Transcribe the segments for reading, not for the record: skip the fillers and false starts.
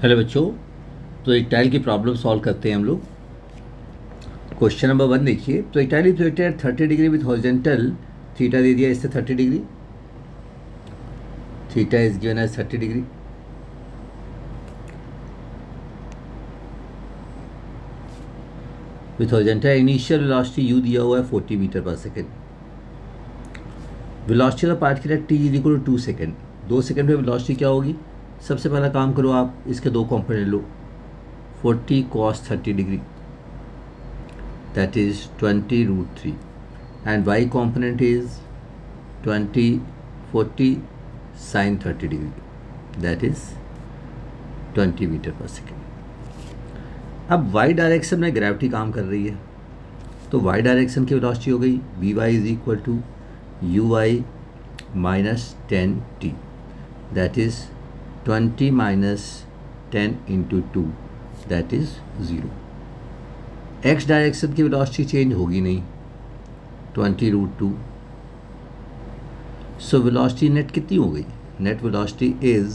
Hello बच्चों। तो एक टाइल की प्रॉब्लम सॉल्व करते हैं हम लोग। क्वेश्चन नंबर 1 देखिए। तो एक tile is projected 30 degree with horizontal theta दे दिया इससे 30 degree, theta is given as 30 degree. With horizontal initial velocity U दिया हुआ है 40 मीटर पर second. Velocity of particle T is equal to 2 second. 2 second में वेलोसिटी क्या होगी? सबसे पहला काम करो आप, इसके दो कॉम्पोनेंट लो। 40 cos 30 degree, that is 20√3, and y component is 20 40 sin 30 degree, that is 20 metre पर सेकेंड। अब y डायरेक्शन में ग्रेविटी काम कर रही है, तो y डायरेक्शन की वेलोसिटी हो गई vy is equal to uy minus 10t, that is 20 minus 10 into 2, that is 0। X direction की वेलोसिटी चेंज होगी नहीं, 20√2। सो वेलोसिटी नेट कितनी हो गई? Net velocity is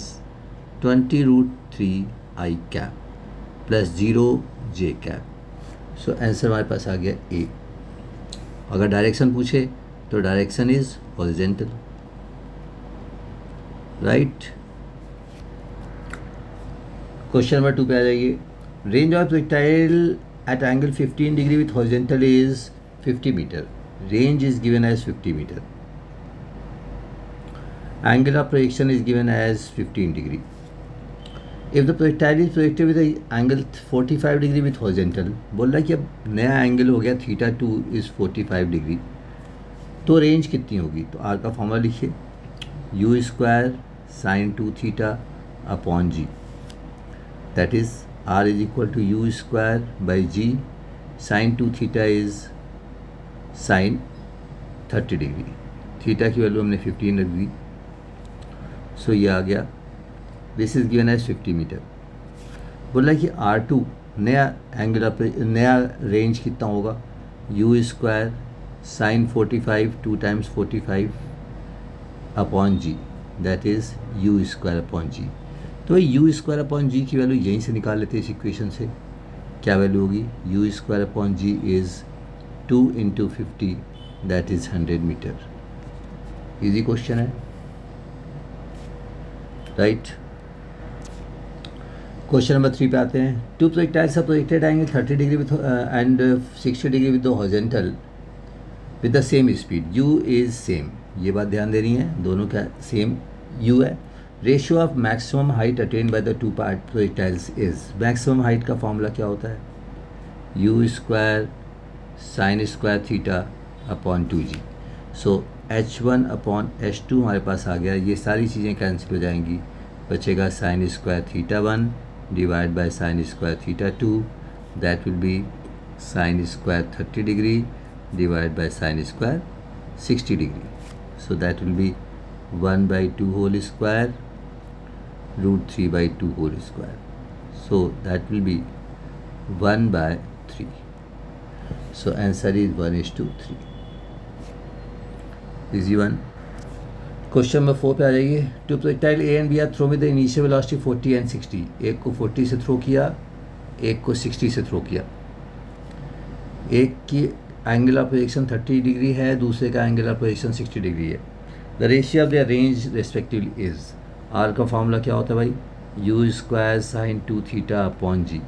20√3 i cap plus 0 j cap. So answer हमारे पास आ गया ए। अगर डायरेक्शन पूछे तो direction is horizontal, right. Question number 2 पे आ जाइए। Range of projectile at angle 15 degree with horizontal is 50 meter. Range is given as 50 meter. Angle of projection is given as 15 degree. If the projectile is projected with an angle 45 degree with horizontal, बोल रहा है कि अब नया angle हो गया θ2 is 45 degree, तो range कितनी होगी? तो आर का फॉर्मूला लिखिए, u square sine 2 theta upon ji, that is r is equal to u square by g, sin 2 theta is sin 30 degree, theta की वैल्यू हमने 15 रख दी। सो ये आ गया, this is given as 50 metre. बोला कि R2 नया एंगल नया रेंज कितना होगा? u square sine 45 2 times 45 upon ji, that is u square upon G. तो यू स्क्वायर अपॉन जी की वैल्यू यहीं से निकाल लेते हैं इस इक्वेशन से। क्या वैल्यू होगी? U square upon g is 2 into 50, that is 100 metre. Easy question है, राइट। क्वेश्चन नंबर 3 पे आते हैं। Two projectiles are projected angle 30 degree with and 60 degree with the horizontal with the same speed, u is same. ये बात ध्यान देनी है, दोनों का सेम यू है। Ratio of maximum height attain by the two part projectiles is, maximum height का formula क्या होता है? You square sine square theta upon 2g। So h1 upon h2 हमारे पास आ गया। ये सारी चीज़ें कैंसिल हो जाएंगी, बचेगा sine square theta 1 divide by sine square theta 2, that will be sine square 30 degree divide by sine square 60 degree. So that will be 1/2 whole square √3/2 whole square. So that will be 1/3. So answer is 1:3. Easy one. Question number 4 पे आ जाइए। Two projectile A and B are throw with the initial velocity 40 and 60। एक को 40 से throw किया, एक को 60 से थ्रो किया। एक की एंगल ऑफ प्रोजेक्शन 30 डिग्री है, दूसरे का एंगल ऑफ प्रोजेक्शन 60 डिग्री है। The ratio of their range respectively is, are का फॉर्मूला क्या होता है भाई? You square sine 2 theta upon ji,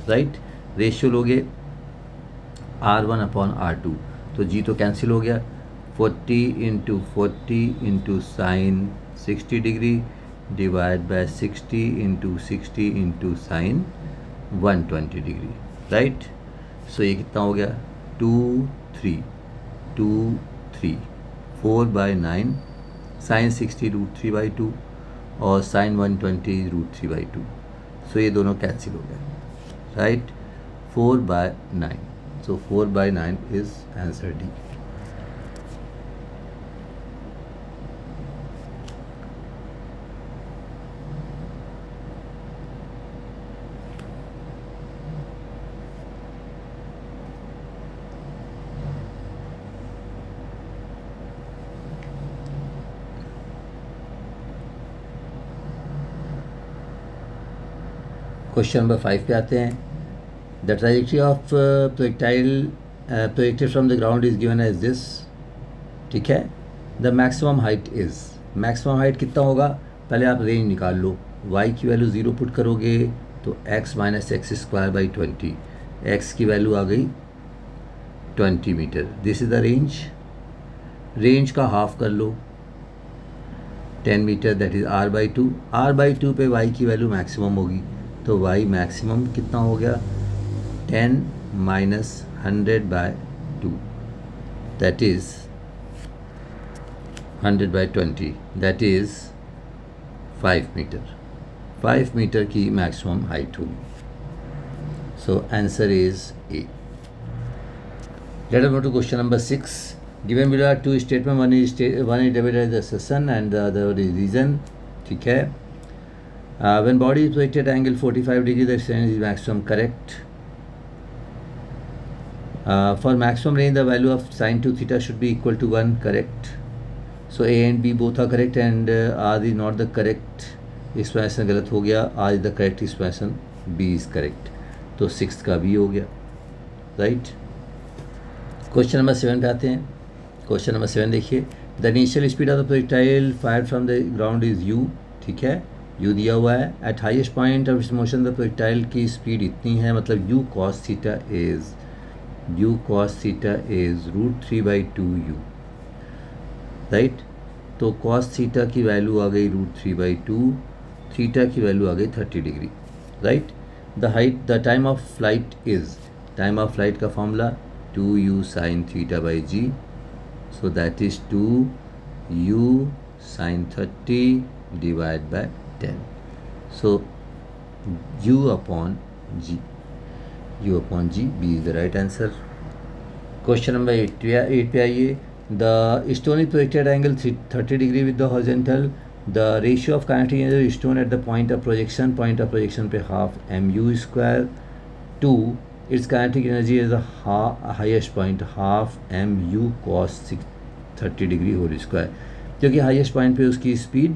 right. Ratio लोगे R1 अपॉन R2, तो जी तो कैंसिल हो गया। 40 into 40 into sine 60 degree divide by 60 into 60 into sine 120 degree, right. So ये कितना हो गया? 2 3 2 3 4/9 साइन 60 √3/2 और साइन 120 √3/2। सो ये दोनों कैंसिल हो गए, right. 4/9, so 4/9 is answer D. Question number 5 पे आते हैं. The trajectory of projectile projected from the ground is given as this. ठीक है. The maximum height is, maximum height कितना होगा, पहले आप रेंज निकाल लो. y की वैल्यू 0 पुट करोगे तो x minus x square by 20, x की वैल्यू आ गई 20 metre. This is the range. Range का हाफ कर लो 10 metre, that is r by 2. r by 2 पे y की वैल्यू मैक्सिमम होगी, तो y मैक्सिमम कितना हो गया, 10 minus 100 by 2, that is 100 by 20, that is 5 metre. 5 metre की मैक्सिमम हाइट होगी. So answer is A. Let us move to question number 6. Given below are two statement, one is divided as the assertion and the other is reason. ठीक है. When body is projected at angle 45 degree, the extent is maximum. Correct. For maximum range, the value of sin 2 theta should be equal to 1. Correct. So A and B both are correct and R is not the correct explanation. गलत हो गया. R is the correct explanation. B is correct. तो 6th का B हो गया. Right. Question number 7 पे आते हैं. क्वेश्चन नंबर 7 देखिए. The initial speed of the projectile fired from the ground is u. ठीक है. u दिया हुआ है. Eight highest point of its motion the projectile की स्पीड इतनी है, मतलब u cos theta is √3/2u. Right. तो cos थीटा की वैल्यू आ गई √3/2, थीटा की वैल्यू आ गई 30 degree. Right. The time of flight is, time of flight का formula 2u sin theta by g. So that is 2u sin 30 divide by 10. सो u upon g, b is the right answer. क्वेश्चन नंबर 8 पे आइए. The stone is projected at angle 30 degree with the horizontal. The ratio of kinetic energy of stone at the point of projection पे half mu square to its kinetic energy is the highest point, half mu cos 30 degree whole square. क्योंकि highest point पे उसकी speed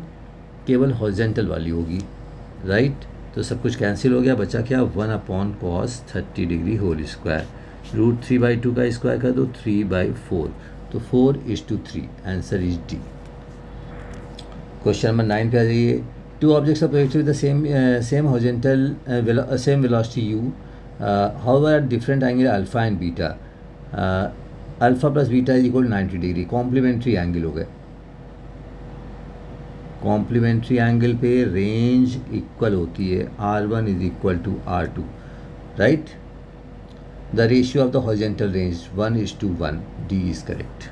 केवल horizontal वाली होगी. Right. तो सब कुछ कैंसिल हो गया, बचा क्या, 1 cos 30 डिग्री होल स्क्वायर. √3/2 का स्क्वायर कर दो 3/4, तो 4:3. Answer is D. Question number 9 पे आ जाइए. Two objects are projected with the same horizontal same velocity u, however at different angle alpha and beta. Alpha plus beta is equal 90 degree. Complementary angle हो गए. Complementary angle पे range equal होती है, r1 is equal to r2. Right. The ratio of the horizontal range 1:1. D is correct.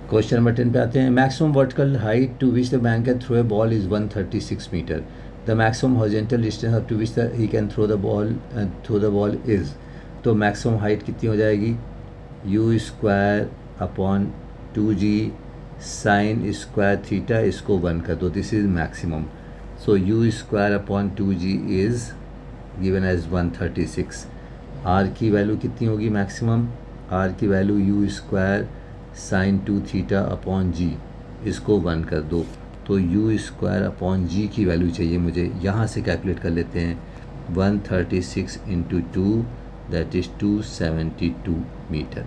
Question number 10 पे आते हैं. Maximum vertical height to which the man can throw a ball is 136 metre. The maximum horizontal distance up to which he can throw the ball is. तो maximum height कितनी हो जाएगी, u² upon 2g sign square theta, इसको 1 कर दो. This is maximum. So u² upon 2g is given as 136. r की value कितनी होगी मैक्सिमम, r की value u² sine 2 theta upon g, इसको 1 कर दो. तो u² अपॉन g की वैल्यू चाहिए मुझे. यहाँ से कैलकुलेट कर लेते हैं. 136 × 2 दैट इज़ 272 मीटर.